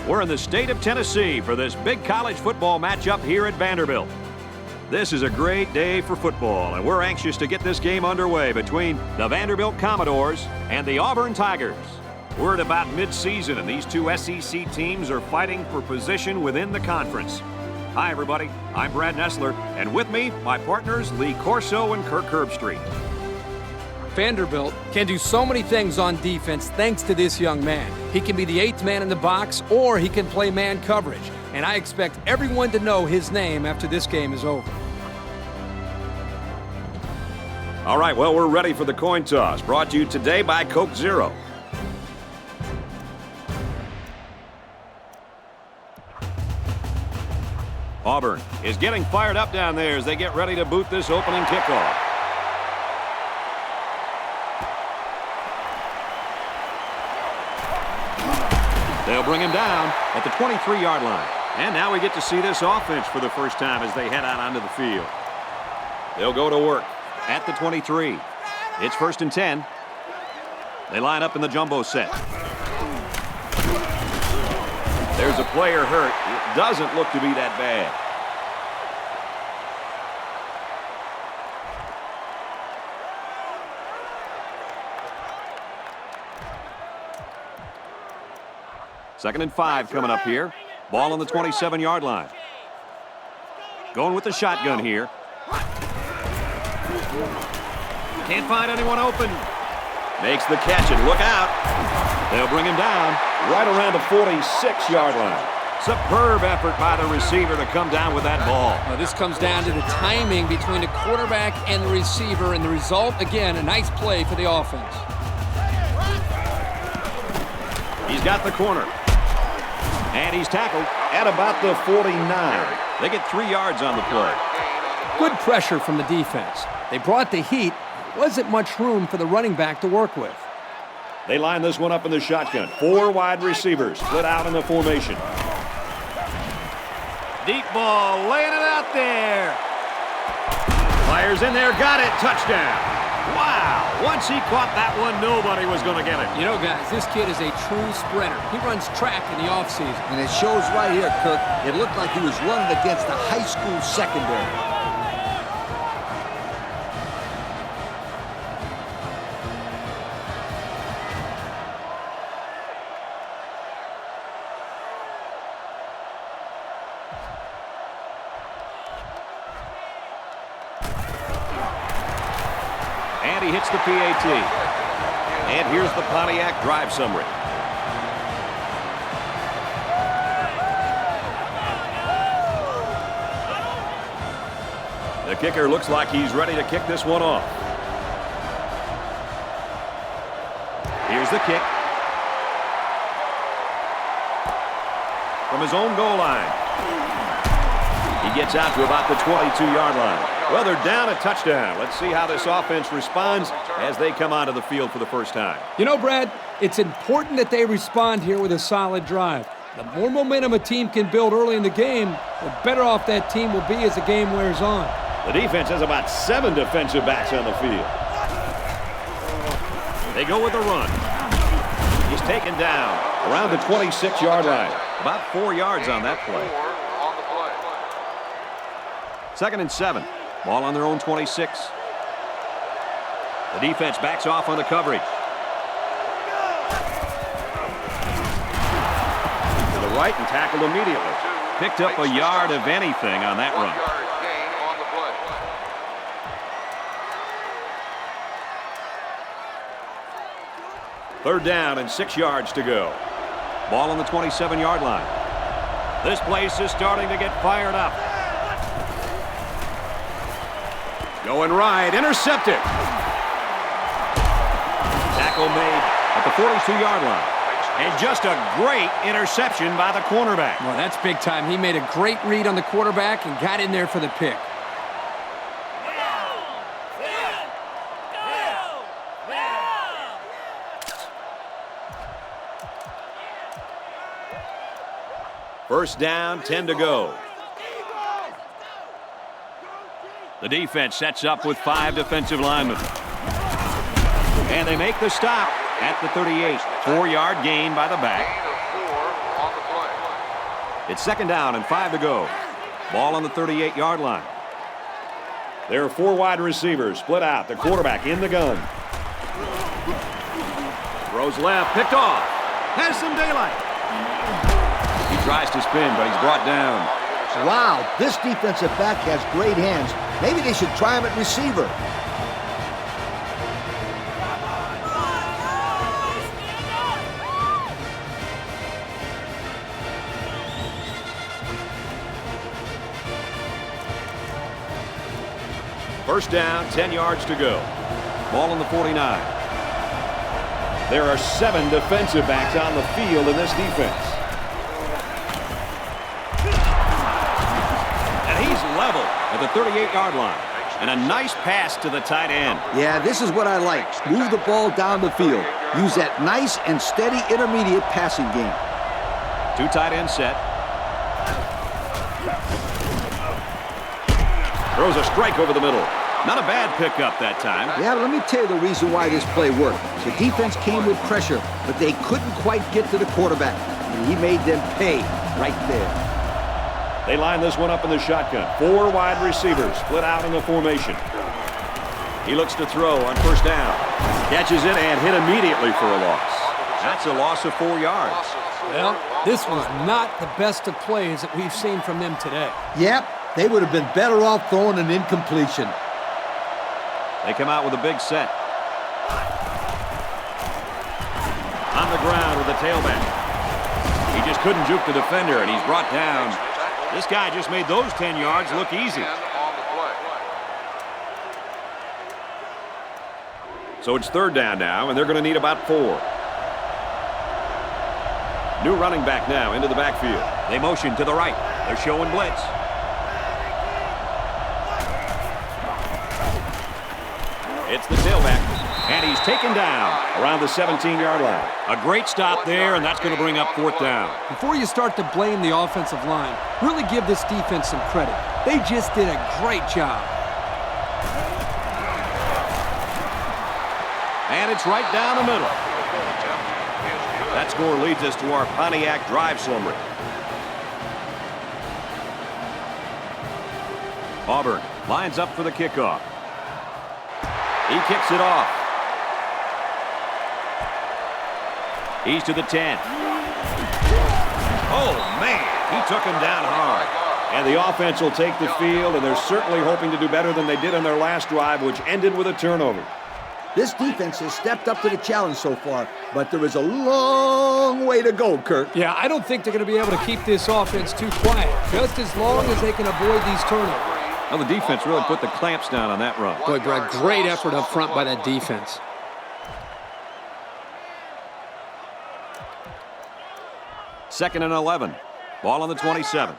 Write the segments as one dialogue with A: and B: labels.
A: We're in the state of Tennessee for this big college football matchup here at Vanderbilt. This is a great day for football, and we're anxious to get this game underway between the Vanderbilt Commodores and the Auburn Tigers. We're at about mid-season, and these two SEC teams are fighting for position within the conference. Hi, everybody. I'm Brad Nessler, and with me, my partners Lee Corso and Kirk Herbstreit.
B: Vanderbilt can do so many things on defense thanks to this young man. He can be the eighth man in the box, or he can play man coverage. And I expect everyone to know his name after this game is over.
A: All right, well, we're ready for the coin toss, brought to you today by Coke Zero. Auburn is getting fired up down there as they get ready to boot this opening kickoff. They'll bring him down at the 23-yard line. And now we get to see this offense for the first time as they head out onto the field. They'll go to work at the 23. It's 1st and 10. They line up in the jumbo set. There's a player hurt. It doesn't look to be that bad. Second and 5 coming up here. Ball on the 27-yard line. Going with the shotgun here. Can't find anyone open. Makes the catch, and look out. They'll bring him down right around the 46-yard line. Superb effort by the receiver to come down with that ball.
B: Now, this comes down to the timing between the quarterback and the receiver, and the result, again, a nice play for the offense.
A: He's got the corner. And he's tackled at about the 49. They get 3 yards on the play.
B: Good pressure from the defense. They brought the heat. Wasn't much room for the running back to work with.
A: They line this one up in the shotgun. 4 wide receivers split out in the formation. Deep ball, laying it out there. Fires in there, got it, touchdown. Wow, once he caught that one, nobody was going to get it.
B: You know, guys, this kid is a true sprinter. He runs track in the offseason.
C: And it shows right here, Kirk. It looked like he was running against the high school secondary.
A: And he hits the PAT. And here's the Pontiac drive summary. The kicker looks like he's ready to kick this one off. Here's the kick. From his own goal line. He gets out to about the 22-yard line. Well, they're down a touchdown. Let's see how this offense responds as they come onto the field for the first time.
B: You know, Brad, it's important that they respond here with a solid drive. The more momentum a team can build early in the game, the better off that team will be as the game wears on.
A: The defense has about 7 defensive backs on the field. They go with the run. He's taken down around the 26-yard line. About 4 yards on that play. 2nd and 7. Ball on their own 26. The defense backs off on the coverage. To the right and tackled immediately. Picked up a yard of anything on that run. 3rd down and 6 yards to go. Ball on the 27-yard line. This place is starting to get fired up. Going right, intercepted. Tackle made at the 42-yard line. And just a great interception by the cornerback.
B: Well, that's big time. He made a great read on the quarterback and got in there for the pick.
A: First down, 10 to go. The defense sets up with 5 defensive linemen. And they make the stop at the 38. 4-yard gain by the back. It's 2nd down and 5 to go. Ball on the 38-yard line. There are 4 wide receivers split out. The quarterback in the gun. Throws left, picked off. Has some daylight. He tries to spin, but he's brought down.
C: Wow, this defensive back has great hands. Maybe they should try him at receiver.
A: First down, 10 yards to go. Ball on the 49. There are 7 defensive backs on the field in this defense. And he's level at the 38-yard line. And a nice pass to the tight end.
C: Yeah, this is what I like. Move the ball down the field. Use that nice and steady intermediate passing game.
A: 2 tight ends set. Throws a strike over the middle. Not a bad pickup that time.
C: Yeah, but let me tell you the reason why this play worked. The defense came with pressure, but they couldn't quite get to the quarterback. And he made them pay right there.
A: They line this one up in the shotgun. 4 wide receivers split out in the formation. He looks to throw on first down. Catches it and hit immediately for a loss. That's a loss of 4 yards.
B: Well, this was not the best of plays that we've seen from them today.
C: Yep. They would have been better off throwing an incompletion.
A: They come out with a big set. On the ground with the tailback. He just couldn't juke the defender, and he's brought down. This guy just made those 10 yards look easy. So it's 3rd down now, and they're going to need about 4. New running back now into the backfield. They motion to the right. They're showing blitz. It's the tailback, and he's taken down around the 17-yard line. A great stop there, and that's going to bring up 4th down.
B: Before you start to blame the offensive line, really give this defense some credit. They just did a great job.
A: And it's right down the middle. That score leads us to our Pontiac drive summary. Auburn lines up for the kickoff. He kicks it off. He's to the 10. Oh, man, he took him down hard. And the offense will take the field, and they're certainly hoping to do better than they did on their last drive, which ended with a turnover.
C: This defense has stepped up to the challenge so far, but there is a long way to go, Kirk.
B: Yeah, I don't think they're going to be able to keep this offense too quiet, just as long as they can avoid these turnovers.
A: Well, the defense really put the clamps down on that run.
B: Boy, Greg, great effort up front by that defense.
A: Second and 11. Ball on the 27.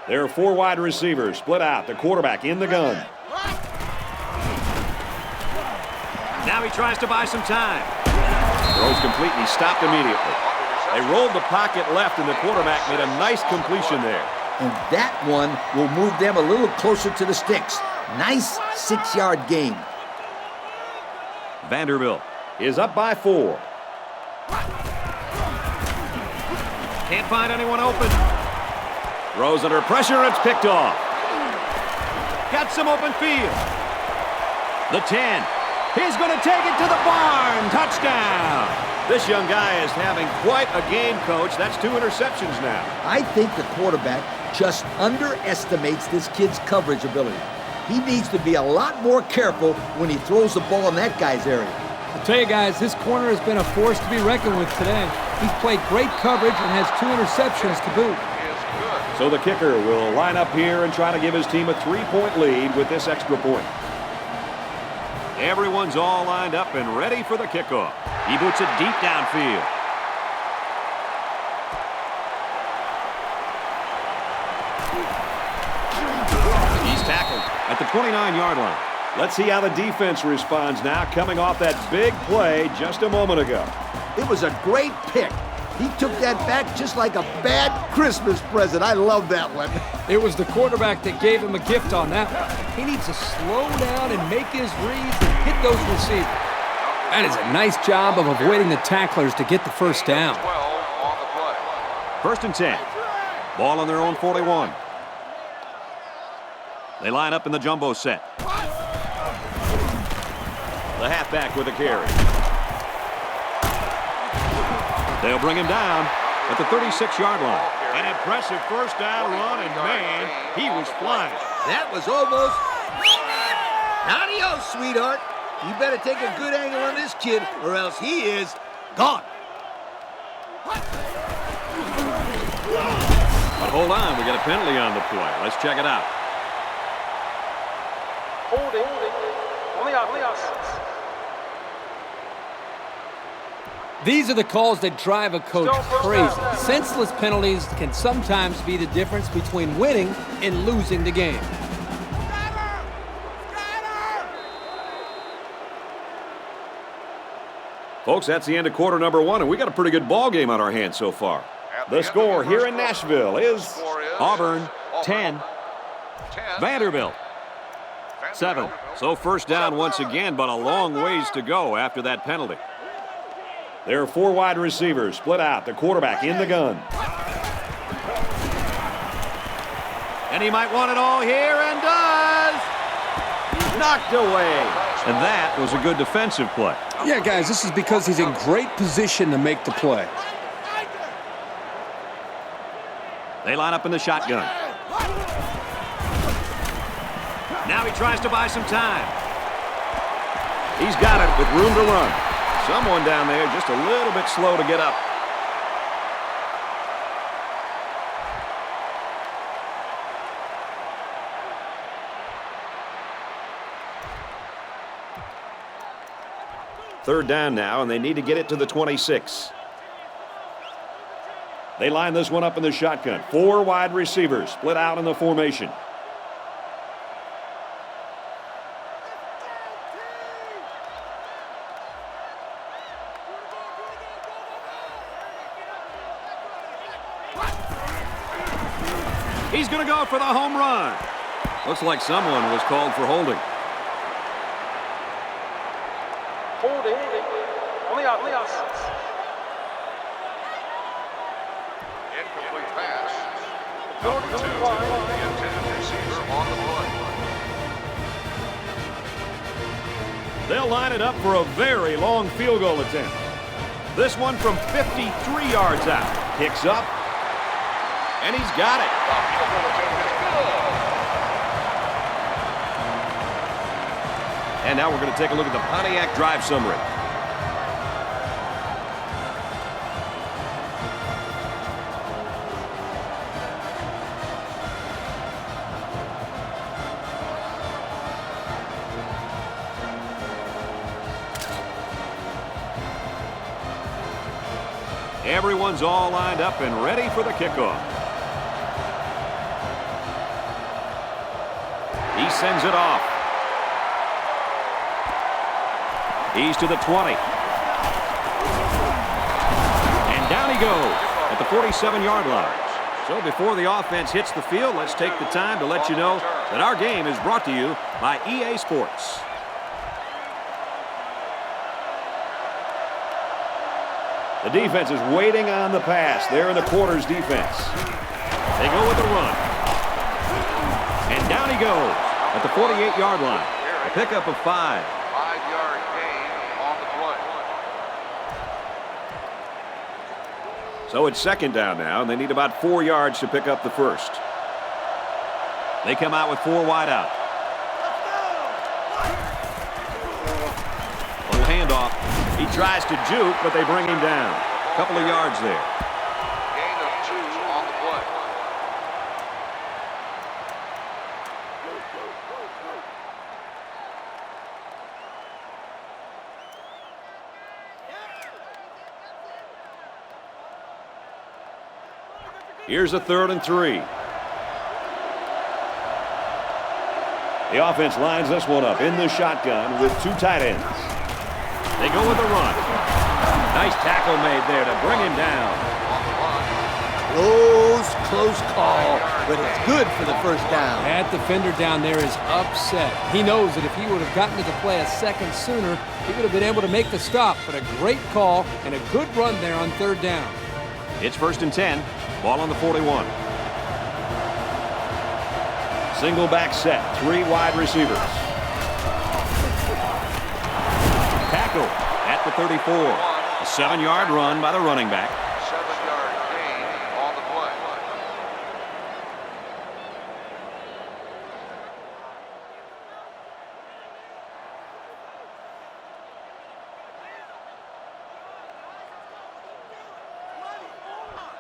A: There are 4 wide receivers split out. The quarterback in the gun. Now he tries to buy some time. Throws completely stopped immediately. They rolled the pocket left, and the quarterback made a nice completion there.
C: And that one will move them a little closer to the sticks. Nice 6-yard gain.
A: Vanderbilt is up by 4. Can't find anyone open. Throws under pressure, it's picked off. Got some open field. The 10. He's going to take it to the barn. Touchdown. This young guy is having quite a game, Coach. That's 2 interceptions now.
C: I think the quarterback just underestimates this kid's coverage ability. He needs to be a lot more careful when he throws the ball in that guy's area.
B: I'll tell you guys, this corner has been a force to be reckoned with today. He's played great coverage and has 2 interceptions to boot.
A: So the kicker will line up here and try to give his team a 3-point lead with this extra point. Everyone's all lined up and ready for the kickoff. He boots it deep downfield. He's tackled at the 29-yard line. Let's see how the defense responds now, coming off that big play just a moment ago.
C: It was a great pick. He took that back just like a bad Christmas present. I love that one.
B: It was the quarterback that gave him a gift on that one. He needs to slow down and make his reads and hit those receivers. That is a nice job of avoiding the tacklers to get the first down.
A: First and 10. Ball on their own 41. They line up in the jumbo set. The halfback with a carry. They'll bring him down at the 36-yard line. An impressive first down run, and man, he was flying.
C: That was almost... Adios, sweetheart. You better take a good angle on this kid, or else he is gone.
A: But hold on, we got a penalty on the play. Let's check it out.
D: Holding. Only us.
B: These are the calls that drive a coach crazy. Senseless penalties can sometimes be the difference between winning and losing the game.
A: Folks, that's the end of quarter number 1, and we got a pretty good ball game on our hands so far. The score here in Nashville is Auburn 10, Vanderbilt 7. So first down once again, but a long ways to go after that penalty. There are 4 wide receivers split out. The quarterback in the gun. And he might want it all here, and does. He's knocked away. And that was a good defensive play.
B: Yeah, guys, this is because he's in great position to make the play.
A: They line up in the shotgun. Now he tries to buy some time. He's got it with room to run. Someone down there just a little bit slow to get up. Third down now, and they need to get it to the 26. They line this one up in the shotgun. 4 wide receivers split out in the formation. He's going to go for the home run. Looks like someone was called for holding.
D: Holding. Only us.
E: Incomplete pass. Number 2, the intended receiver on the play.
A: They'll line it up for a very long field goal attempt. This one from 53 yards out. Kicks up. And he's got it. And now we're going to take a look at the Pontiac drive summary. Everyone's all lined up and ready for the kickoff. He sends it off. He's to the 20. And down he goes at the 47-yard line. So before the offense hits the field, let's take the time to let you know that our game is brought to you by EA Sports. The defense is waiting on the pass. They're in the quarters defense. They go with the run. And down he goes at the 48-yard line. A pickup of 5.
E: 5-yard gain on the play.
A: So it's second down now, and they need about 4 yards to pick up the first. They come out with 4 wide out. Little handoff. He tries to juke, but they bring him down. A couple of yards there.
E: Gain of 2 on the play.
A: Here's a 3rd and 3. The offense lines this one up in the shotgun with 2 tight ends. They go with the run. Nice tackle made there to bring him down.
C: Close call, but it's good for the first down.
B: That defender down there is upset. He knows that if he would have gotten to the play a second sooner, he would have been able to make the stop. But a great call and a good run there on 3rd down.
A: It's 1st and 10. Ball on the 41. Single back set. 3 wide receivers. Tackle at the 34. A 7-yard run by the running back.
E: 7-yard gain on the play.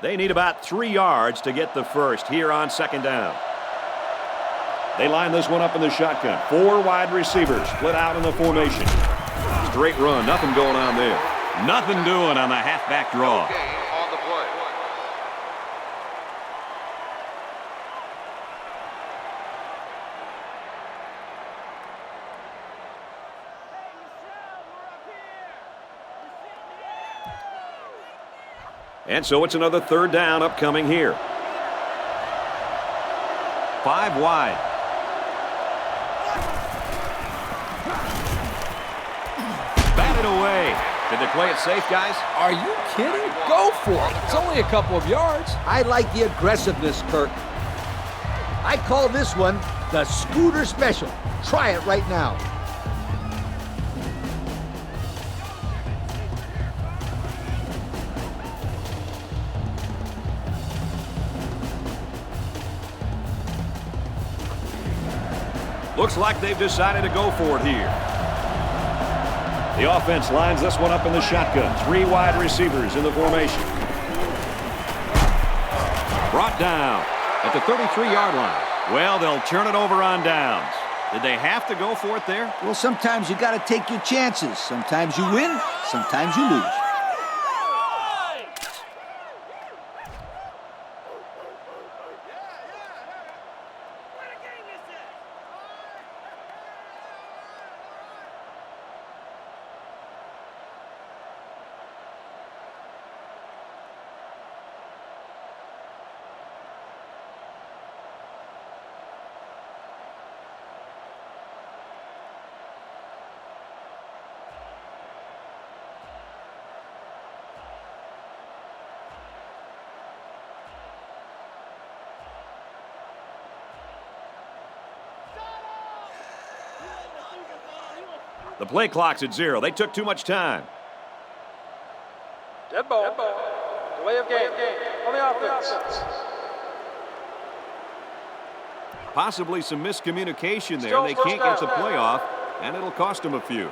A: They need about 3 yards to get the first here on 2nd down. They line this one up in the shotgun. 4 wide receivers split out in the formation. Straight run, nothing going on there. Nothing doing on the halfback draw.
E: Gain on the play.
A: And so it's another 3rd down upcoming here. 5 wide. Batted away. Did they play it safe, guys?
B: Are you kidding? Go for it. It's only a couple of yards.
C: I like the aggressiveness, Kirk. I call this one the Scooter Special. Try it right now.
A: Looks like they've decided to go for it here. The offense lines this one up in the shotgun. 3 wide receivers in the formation. Brought down at the 33-yard line. Well, they'll turn it over on downs. Did they have to go for it there?
C: Well, sometimes you got to take your chances. Sometimes you win, sometimes you lose.
A: The play clock's at 0. They took too much time.
D: Dead ball. Delay of game on the offense.
A: Possibly some miscommunication there.
D: Still
A: They
D: first
A: can't get the
D: down.
A: play off, and it'll cost them a few.